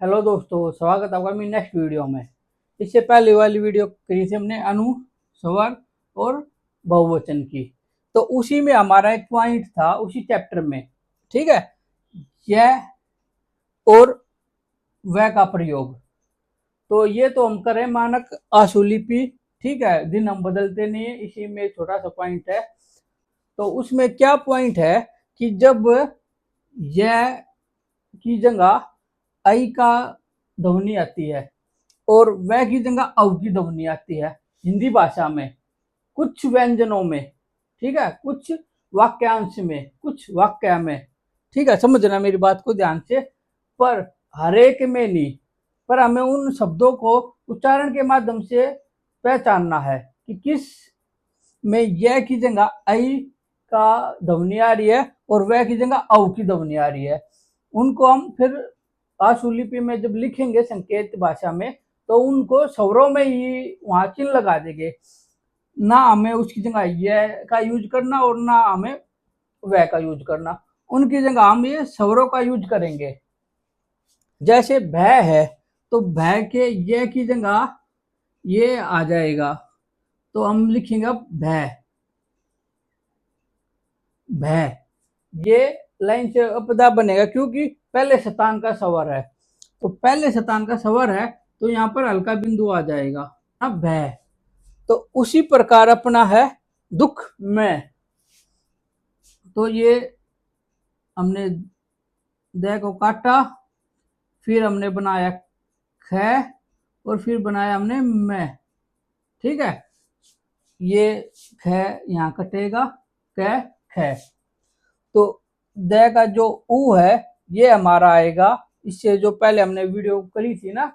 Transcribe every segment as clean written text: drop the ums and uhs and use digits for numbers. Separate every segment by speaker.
Speaker 1: Hello दोस्तों, स्वागत है आपका मेरी नेक्स्ट वीडियो में। इससे पहले वाली वीडियो करी थी हमने अनु, स्वर और बहुवचन की। तो उसी में हमारा एक पॉइंट था उसी चैप्टर में, ठीक है, यह और वह का प्रयोग। तो ये तो हम करें मानक आशुलिपि, ठीक है, दिन हम बदलते नहीं है, इसी में छोटा सा पॉइंट है। तो उसमें क्या पॉइंट है कि जब यह की जगह आई का ध्वनि आती है और वह की जगह अव की ध्वनि आती है हिंदी भाषा में, कुछ व्यंजनों में, ठीक है, कुछ वाक्यांश में, कुछ वाक्य में, ठीक है, समझना मेरी बात को ध्यान से। पर हर एक में नहीं, पर हमें उन शब्दों को उच्चारण के माध्यम से पहचानना है कि किस में यह की जगह आई का ध्वनि आ रही है और वह की जगह अव की ध्वनि आ रही है। उनको हम फिर आशुलिपि में जब लिखेंगे संकेत भाषा में, तो उनको स्वरों में ही वहां चिन्ह लगा देंगे। ना हमें उसकी जगह यह का यूज करना और ना हमें वह का यूज करना, उनकी जगह हम ये स्वरों का यूज करेंगे। जैसे भय है तो भय के यह की जगह ये आ जाएगा, तो हम लिखेंगे भय, भय। ये लाइन से अपदा बनेगा क्योंकि पहले शतान का स्वर है, तो पहले शतान का स्वर है तो यहाँ पर हल्का बिंदु आ जाएगा, अब भय। तो उसी प्रकार अपना है दुख में, तो ये हमने द को काटा, फिर हमने बनाया ख और फिर बनाया हमने मैं, ठीक है। ये ख यहाँ कटेगा, क ख। तो द का जो ऊ है ये हमारा आएगा, इससे जो पहले हमने वीडियो करी थी ना,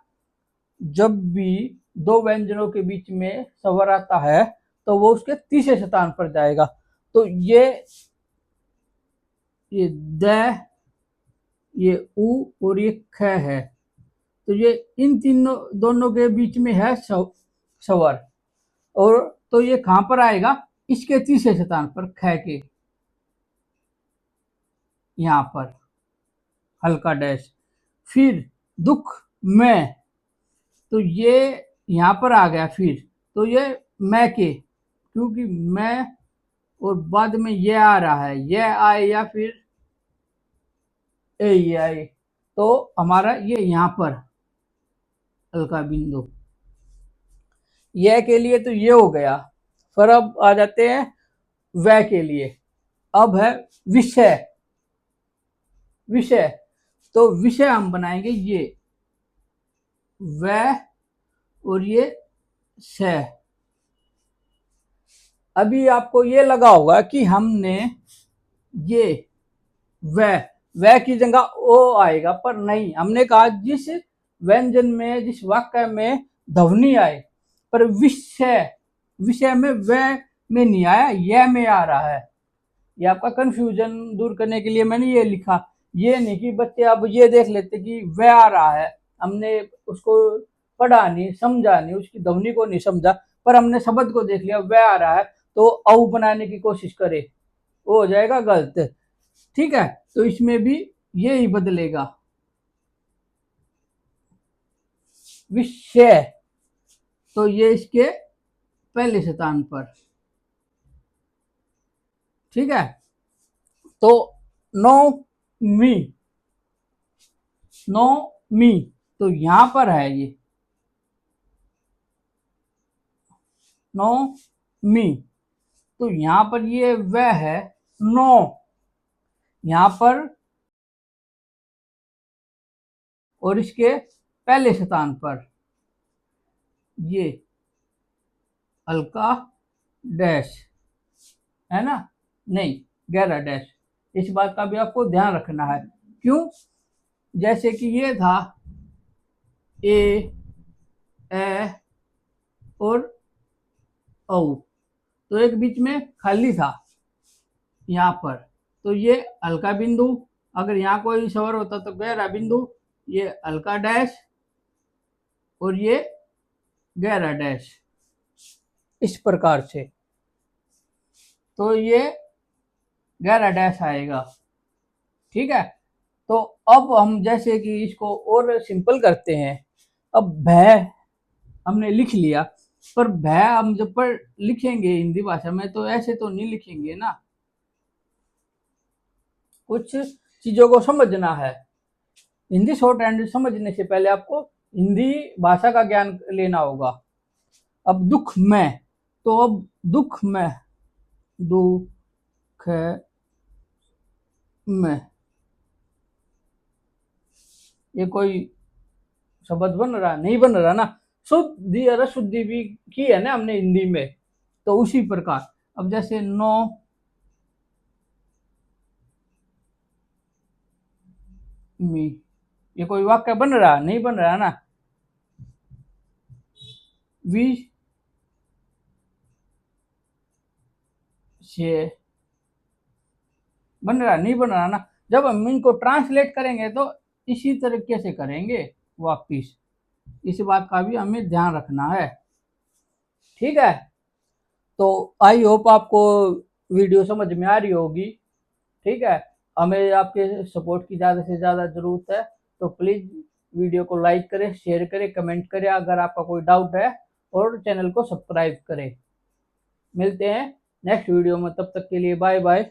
Speaker 1: जब भी दो व्यंजनों के बीच में स्वर आता है तो वो उसके तीसरे स्थान पर जाएगा। तो ये द, ये ऊ और ये ख है, तो ये इन तीनों दोनों के बीच में है स्वर, और तो ये कहां पर आएगा, इसके तीसरे स्थान पर, ख के यहां पर हल्का डैश। फिर दुख में, तो ये यहां पर आ गया, फिर तो ये मैं के, क्योंकि मैं और बाद में ये आ रहा है, ये आए या फिर ए आए, तो हमारा ये यहां पर हल्का बिंदु, यह के लिए तो ये हो गया। फिर अब आ जाते हैं वह के लिए। अब है विषय, विषय। तो विषय हम बनाएंगे ये वह और ये स। अभी आपको ये लगा होगा कि हमने ये वह की जगह ओ आएगा, पर नहीं, हमने कहा जिस व्यंजन में, जिस वाक्य में ध्वनि आए, पर विषय, विषय में वह में नहीं आया, यह में आ रहा है। ये आपका कंफ्यूजन दूर करने के लिए मैंने ये लिखा, ये नहीं कि बच्चे अब ये देख लेते कि वह आ रहा है, हमने उसको पढ़ा नहीं, समझा नहीं, उसकी ध्वनि को नहीं समझा, पर हमने शब्द को देख लिया वह आ रहा है, तो औ बनाने की कोशिश करे, वो हो जाएगा गलत, ठीक है। तो इसमें भी ये ही बदलेगा, विषय, तो ये इसके पहले स्थान पर, ठीक है। तो नो मी, नो मी, तो यहां पर है ये नो मी, तो यहां पर ये वह है नो, यहां पर और इसके पहले स्थान पर ये हल्का डैश है ना, नहीं गहरा डैश। इस बात का भी आपको ध्यान रखना है, क्यों, जैसे कि ये था ए और औ, तो एक बीच में खाली था यहाँ पर, तो ये हल्का बिंदु, अगर यहाँ कोई स्वर होता तो गहरा बिंदु, ये हल्का डैश और ये गहरा डैश, इस प्रकार से, तो ये गहरा डैश आएगा, ठीक है। तो अब हम जैसे कि इसको और सिंपल करते हैं। अब भय हमने लिख लिया, पर भय हम जब पर लिखेंगे हिंदी भाषा में तो ऐसे तो नहीं लिखेंगे ना, कुछ चीजों को समझना है। हिंदी शॉर्ट हैंड समझने से पहले आपको हिंदी भाषा का ज्ञान लेना होगा। अब दुख में, तो अब दुख में, दुख में, ये कोई शब्द बन रहा नहीं, बन रहा ना, शुद्धि और अशुद्धि भी की है ना हमने हिंदी में, तो उसी प्रकार अब जैसे नो मी, ये कोई वाक्य बन रहा नहीं, बन रहा ना, वी से बन रहा नहीं, बन रहा ना। जब हम इनको ट्रांसलेट करेंगे तो इसी तरीके से करेंगे वापिस, इस बात का भी हमें ध्यान रखना है। ठीक है, तो आई होप आपको वीडियो समझ में आ रही होगी। ठीक है, हमें आपके सपोर्ट की ज़्यादा से ज़्यादा ज़रूरत है, तो प्लीज़ वीडियो को लाइक करें, शेयर करें, कमेंट करें अगर आपका कोई डाउट है, और चैनल को सब्सक्राइब करें। मिलते हैं नेक्स्ट वीडियो में, तब तक के लिए बाय बाय।